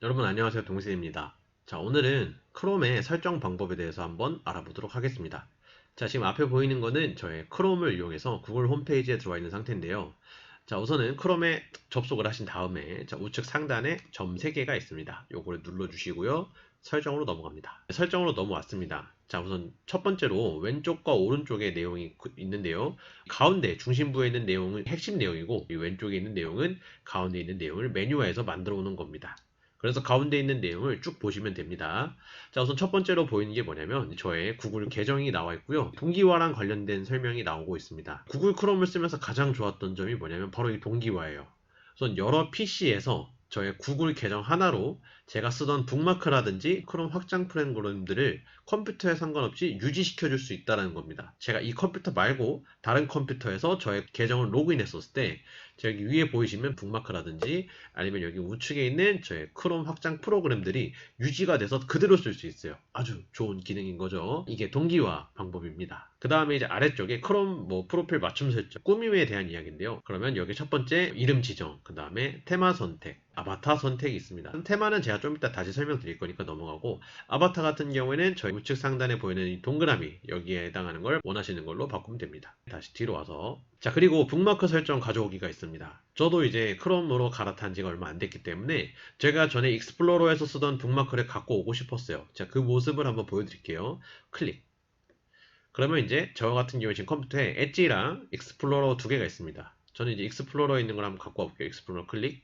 여러분 안녕하세요, 동생입니다. 자, 오늘은 크롬의 설정 방법에 대해서 한번 알아보도록 하겠습니다. 자, 지금 앞에 보이는 거는 저의 크롬을 이용해서 구글 홈페이지에 들어와 있는 상태인데요. 자, 우선은 크롬에 접속을 하신 다음에 자, 우측 상단에 점 3개가 있습니다. 요거를 눌러주시고요. 설정으로 넘어갑니다. 설정으로 넘어왔습니다. 자, 우선 첫 번째로 왼쪽과 오른쪽에 내용이 있는데요. 가운데 중심부에 있는 내용은 핵심 내용이고 이 왼쪽에 있는 내용은 가운데 있는 내용을 메뉴화해서 만들어 오는 겁니다. 그래서 가운데 있는 내용을 쭉 보시면 됩니다. 자, 우선 첫 번째로 보이는 게 뭐냐면 저의 구글 계정이 나와 있고요. 동기화랑 관련된 설명이 나오고 있습니다. 구글 크롬을 쓰면서 가장 좋았던 점이 뭐냐면 바로 이 동기화예요. 우선 여러 PC에서 저의 구글 계정 하나로 제가 쓰던 북마크라든지 크롬 확장 프로그램들을 컴퓨터에 상관없이 유지시켜 줄 수 있다는 겁니다. 제가 이 컴퓨터 말고 다른 컴퓨터에서 저의 계정을 로그인했었을 때 저기 위에 보이시면 북마크라든지 아니면 여기 우측에 있는 저의 크롬 확장 프로그램들이 유지가 돼서 그대로 쓸 수 있어요. 아주 좋은 기능인 거죠. 이게 동기화 방법입니다. 그 다음에 이제 아래쪽에 크롬 프로필 맞춤 설정, 꾸밈에 대한 이야기인데요. 그러면 여기 첫 번째 이름 지정, 그 다음에 테마 선택, 아바타 선택이 있습니다. 테마는 제가 좀 이따 다시 설명드릴 거니까 넘어가고, 아바타 같은 경우에는 저희 우측 상단에 보이는 이 동그라미 여기에 해당하는 걸 원하시는 걸로 바꾸면 됩니다. 다시 뒤로 와서 자, 그리고 북마크 설정 가져오기가 있습니다. 저도 이제 크롬으로 갈아탄 지가 얼마 안 됐기 때문에 제가 전에 익스플로러에서 쓰던 북마크를 갖고 오고 싶었어요. 자, 그 모습을 한번 보여드릴게요. 클릭. 그러면 이제 저 같은 경우에 지금 컴퓨터에 엣지랑 익스플로러 두 개가 있습니다. 저는 이제 익스플로러에 있는 걸 한번 갖고 와볼게요. 익스플로러 클릭.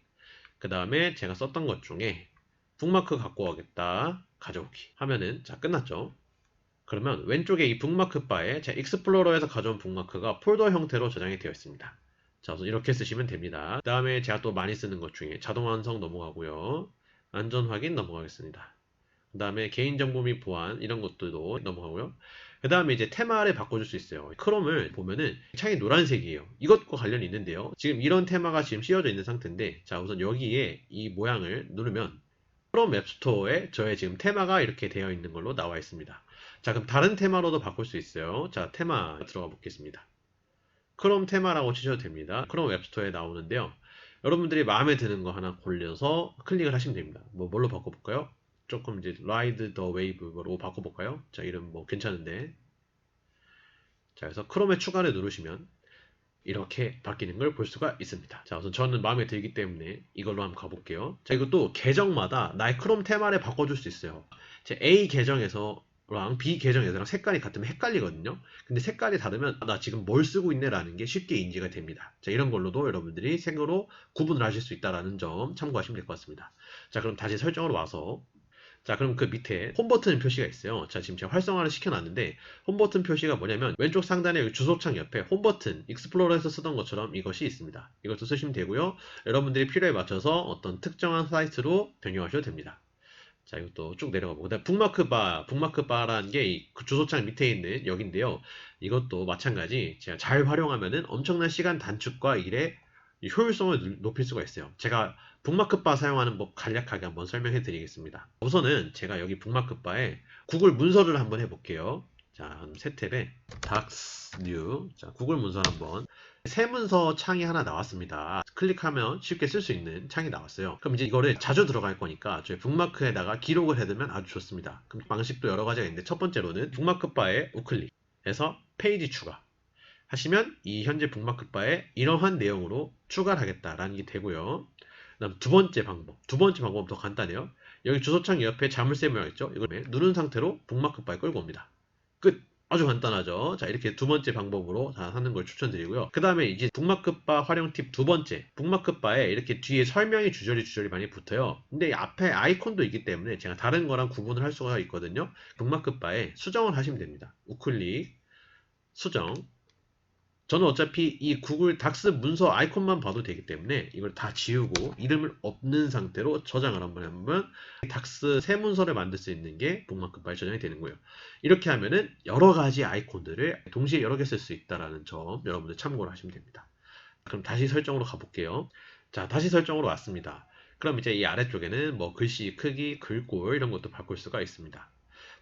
그 다음에 제가 썼던 것 중에 북마크 갖고 오겠다. 가져오기. 하면은 자, 끝났죠. 그러면 왼쪽에 이 북마크 바에 제 익스플로러에서 가져온 북마크가 폴더 형태로 저장이 되어 있습니다. 자, 우선 이렇게 쓰시면 됩니다. 그 다음에 제가 또 많이 쓰는 것 중에 자동 완성 넘어가고요. 안전 확인 넘어가겠습니다. 그 다음에 개인정보 및 보안 이런 것들도 넘어가고요. 그 다음에 이제 테마를 바꿔줄 수 있어요. 크롬을 보면은 창이 노란색이에요. 이것과 관련이 있는데요. 지금 이런 테마가 지금 씌워져 있는 상태인데 자, 우선 여기에 이 모양을 누르면 크롬 앱스토어에 저의 지금 테마가 이렇게 되어 있는 걸로 나와 있습니다. 자, 그럼 다른 테마로도 바꿀 수 있어요. 자, 테마 들어가 보겠습니다. 크롬 테마라고 치셔도 됩니다. 크롬 앱스토어에 나오는데요. 여러분들이 마음에 드는 거 하나 골라서 클릭을 하시면 됩니다. 뭘로 바꿔볼까요? 조금 이제 라이드 더 웨이브로 바꿔볼까요? 자, 이름 괜찮은데. 자, 그래서 크롬에 추가를 누르시면 이렇게 바뀌는 걸 볼 수가 있습니다. 자, 우선 저는 마음에 들기 때문에 이걸로 한번 가볼게요. 자, 이것도 계정마다 나의 크롬 테마를 바꿔줄 수 있어요. 제 A 계정에서랑 B 계정에서랑 색깔이 같으면 헷갈리거든요. 근데 색깔이 다르면 나 지금 뭘 쓰고 있네라는 게 쉽게 인지가 됩니다. 자, 이런 걸로도 여러분들이 색으로 구분을 하실 수 있다는 점 참고하시면 될 것 같습니다. 자, 그럼 다시 설정으로 와서 자, 그럼 그 밑에 홈 버튼 표시가 있어요. 자, 지금 제가 활성화를 시켜놨는데 홈 버튼 표시가 뭐냐면 왼쪽 상단에 주소창 옆에 홈 버튼 익스플로러에서 쓰던 것처럼 이것이 있습니다. 이것도 쓰시면 되고요. 여러분들이 필요에 맞춰서 어떤 특정한 사이트로 변경하셔도 됩니다. 자, 이것도 쭉 내려가 보고 그다음 북마크 바라는 게 이 주소창 밑에 있는 여기인데요. 이것도 마찬가지 제가 잘 활용하면은 엄청난 시간 단축과 일의 효율성을 높일 수가 있어요. 제가 북마크바 사용하는 법 간략하게 한번 설명해 드리겠습니다. 우선은 제가 여기 북마크바에 구글 문서를 한번 해볼게요. 자, 새 탭에 Docs New. 자, 구글 문서 한번. 새 문서 창이 하나 나왔습니다. 클릭하면 쉽게 쓸 수 있는 창이 나왔어요. 그럼 이제 이거를 자주 들어갈 거니까 저희 북마크에다가 기록을 해두면 아주 좋습니다. 그럼 방식도 여러 가지가 있는데 첫 번째로는 북마크 바에 우클릭해서 페이지 추가 하시면 이 현재 북마크 바에 이러한 내용으로 추가를 하겠다라는 게 되고요. 그다음 두 번째 방법은 더 간단해요. 여기 주소창 옆에 자물쇠 모양 있죠? 이걸 누른 상태로 북마크 바에 끌고 옵니다. 끝. 아주 간단하죠. 자, 이렇게 두 번째 방법으로 다 하는 걸 추천드리고요. 그 다음에 이제 북마크바 활용 팁 두 번째. 북마크바에 이렇게 뒤에 설명이 주저리 많이 붙어요. 근데 앞에 아이콘도 있기 때문에 제가 다른 거랑 구분을 할 수가 있거든요. 북마크바에 수정을 하시면 됩니다. 우클릭, 수정. 저는 어차피 이 구글 닥스 문서 아이콘만 봐도 되기 때문에 이걸 다 지우고 이름을 없는 상태로 저장을 한번 해보면 닥스 새 문서를 만들 수 있는 게 북마크 파일 저장이 되는 거예요. 이렇게 하면은 여러 가지 아이콘들을 동시에 여러 개 쓸 수 있다는 점 여러분들 참고를 하시면 됩니다. 그럼 다시 설정으로 가볼게요. 자, 다시 설정으로 왔습니다. 그럼 이제 이 아래쪽에는 뭐 글씨 크기, 글꼴 이런 것도 바꿀 수가 있습니다.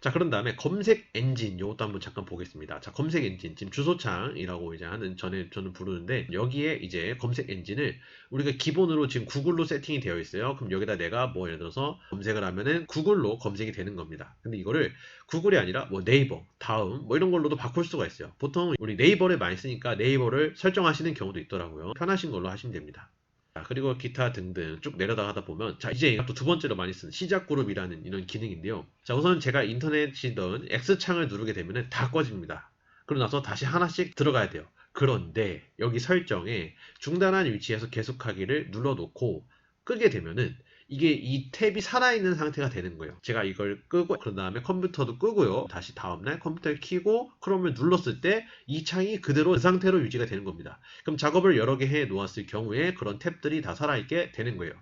자, 그런 다음에 검색 엔진 요것도 한번 잠깐 보겠습니다. 자, 검색 엔진 지금 주소창이라고 이제 저는 부르는데 여기에 이제 검색 엔진을 우리가 기본으로 지금 구글로 세팅이 되어 있어요. 그럼 여기다 내가 뭐 예를 들어서 검색을 하면은 구글로 검색이 되는 겁니다. 근데 이거를 구글이 아니라 뭐 네이버, 다음 뭐 이런 걸로도 바꿀 수가 있어요. 보통 우리 네이버를 많이 쓰니까 네이버를 설정하시는 경우도 있더라고요. 편하신 걸로 하시면 됩니다. 자, 그리고 기타 등등 쭉 내려다가다 보면, 자, 이제 또 두 번째로 많이 쓰는 시작 그룹이라는 이런 기능인데요. 자, 우선 제가 인터넷이든 X창을 누르게 되면 다 꺼집니다. 그러고 나서 다시 하나씩 들어가야 돼요. 그런데 여기 설정에 중단한 위치에서 계속하기를 눌러놓고 끄게 되면은 이게 이 탭이 살아있는 상태가 되는 거예요. 제가 이걸 끄고 그런 다음에 컴퓨터도 끄고요. 다시 다음날 컴퓨터를 켜고 크롬을 눌렀을 때 이 창이 그대로 그 상태로 유지가 되는 겁니다. 그럼 작업을 여러 개 해 놓았을 경우에 그런 탭들이 다 살아있게 되는 거예요.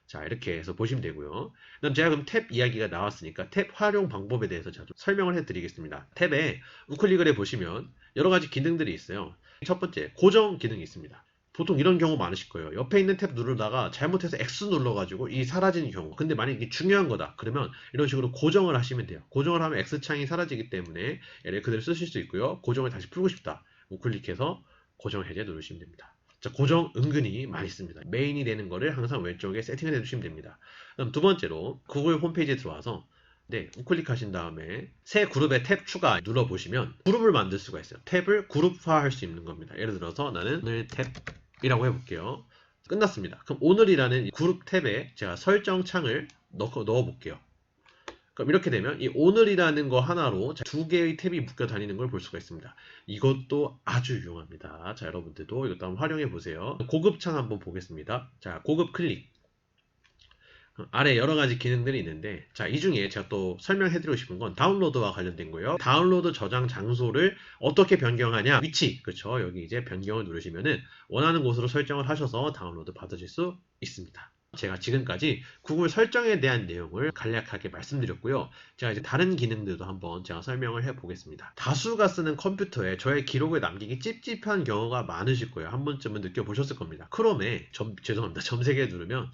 자, 이렇게 해서 보시면 되고요. 그럼 제가 그럼 탭 이야기가 나왔으니까 탭 활용 방법에 대해서 제가 좀 설명을 해드리겠습니다. 탭에 우클릭을 해보시면 여러 가지 기능들이 있어요. 첫 번째, 고정 기능이 있습니다. 보통 이런 경우 많으실 거예요. 옆에 있는 탭 누르다가 잘못해서 X 눌러가지고 이 사라지는 경우. 근데 만약에 이게 중요한 거다. 그러면 이런 식으로 고정을 하시면 돼요. 고정을 하면 X창이 사라지기 때문에 얘를 그대로 쓰실 수 있고요. 고정을 다시 풀고 싶다. 우클릭해서 고정 해제 누르시면 됩니다. 자, 고정 은근히 많이 씁니다. 메인이 되는 거를 항상 왼쪽에 세팅을 해주시면 됩니다. 그럼 두 번째로 구글 홈페이지에 들어와서 네, 우클릭하신 다음에 새 그룹의 탭 추가 눌러보시면 그룹을 만들 수가 있어요. 탭을 그룹화할 수 있는 겁니다. 예를 들어서 나는 오늘 탭이라고 해볼게요. 끝났습니다. 그럼 오늘이라는 그룹 탭에 제가 설정 창을 넣어볼게요. 그럼 이렇게 되면 이 오늘이라는 거 하나로 두 개의 탭이 묶여 다니는 걸 볼 수가 있습니다. 이것도 아주 유용합니다. 자, 여러분들도 이것도 한번 활용해 보세요. 고급창 한번 보겠습니다. 자, 고급 클릭. 아래 여러 가지 기능들이 있는데, 자, 이 중에 제가 또 설명해드리고 싶은 건 다운로드와 관련된 거예요. 다운로드 저장 장소를 어떻게 변경하냐? 위치, 그렇죠? 여기 이제 변경을 누르시면은 원하는 곳으로 설정을 하셔서 다운로드 받으실 수 있습니다. 제가 지금까지 구글 설정에 대한 내용을 간략하게 말씀드렸고요. 제가 이제 다른 기능들도 한번 제가 설명을 해보겠습니다. 다수가 쓰는 컴퓨터에 저의 기록을 남기기 찝찝한 경우가 많으실 거예요. 한 번쯤은 느껴보셨을 겁니다. 크롬에 죄송합니다. 점색에 누르면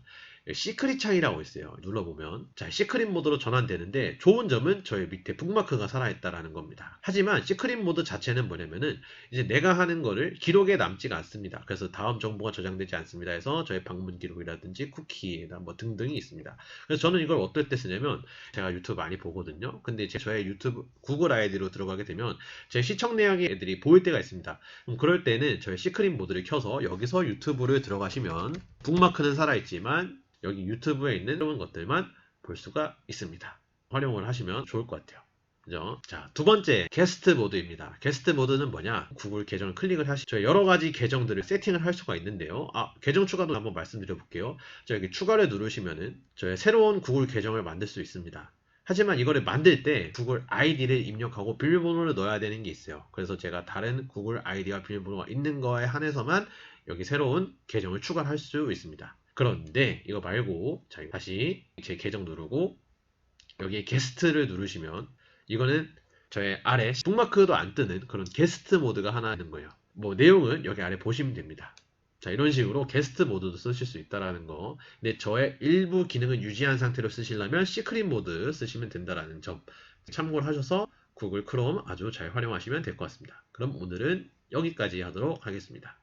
시크릿 창이라고 있어요. 눌러보면 자, 시크릿 모드로 전환되는데 좋은 점은 저의 밑에 북마크가 살아있다라는 겁니다. 하지만 시크릿 모드 자체는 뭐냐면은 이제 내가 하는 거를 기록에 남지가 않습니다. 그래서 다음 정보가 저장되지 않습니다 해서 저의 방문 기록이라든지 쿠키나 뭐 등등이 있습니다. 그래서 저는 이걸 어떨 때 쓰냐면 제가 유튜브 많이 보거든요. 근데 저의 유튜브 구글 아이디로 들어가게 되면 제 시청 내역이 애들이 보일 때가 있습니다. 그럼 그럴 때는 저의 시크릿 모드를 켜서 여기서 유튜브를 들어가시면 북마크는 살아있지만 여기 유튜브에 있는 새로운 것들만 볼 수가 있습니다. 활용을 하시면 좋을 것 같아요. 그죠? 자, 두 번째 게스트 모드입니다. 게스트 모드는 뭐냐? 구글 계정을 클릭을 하시죠. 여러 가지 계정들을 세팅을 할 수가 있는데요. 계정 추가도 한번 말씀드려 볼게요. 여기 추가를 누르시면은 저의 새로운 구글 계정을 만들 수 있습니다. 하지만 이거를 만들 때 구글 아이디를 입력하고 비밀번호를 넣어야 되는 게 있어요. 그래서 제가 다른 구글 아이디와 비밀번호가 있는 거에 한해서만 여기 새로운 계정을 추가할 수 있습니다. 그런데 이거 말고 자, 다시 제 계정 누르고 여기에 게스트를 누르시면 이거는 저의 아래 북마크도 안 뜨는 그런 게스트 모드가 하나 있는 거예요. 뭐 내용은 여기 아래 보시면 됩니다. 자, 이런 식으로 게스트 모드도 쓰실 수 있다라는 거. 근데 저의 일부 기능을 유지한 상태로 쓰시려면 시크릿 모드 쓰시면 된다라는 점 참고를 하셔서 구글 크롬 아주 잘 활용하시면 될 것 같습니다. 그럼 오늘은 여기까지 하도록 하겠습니다.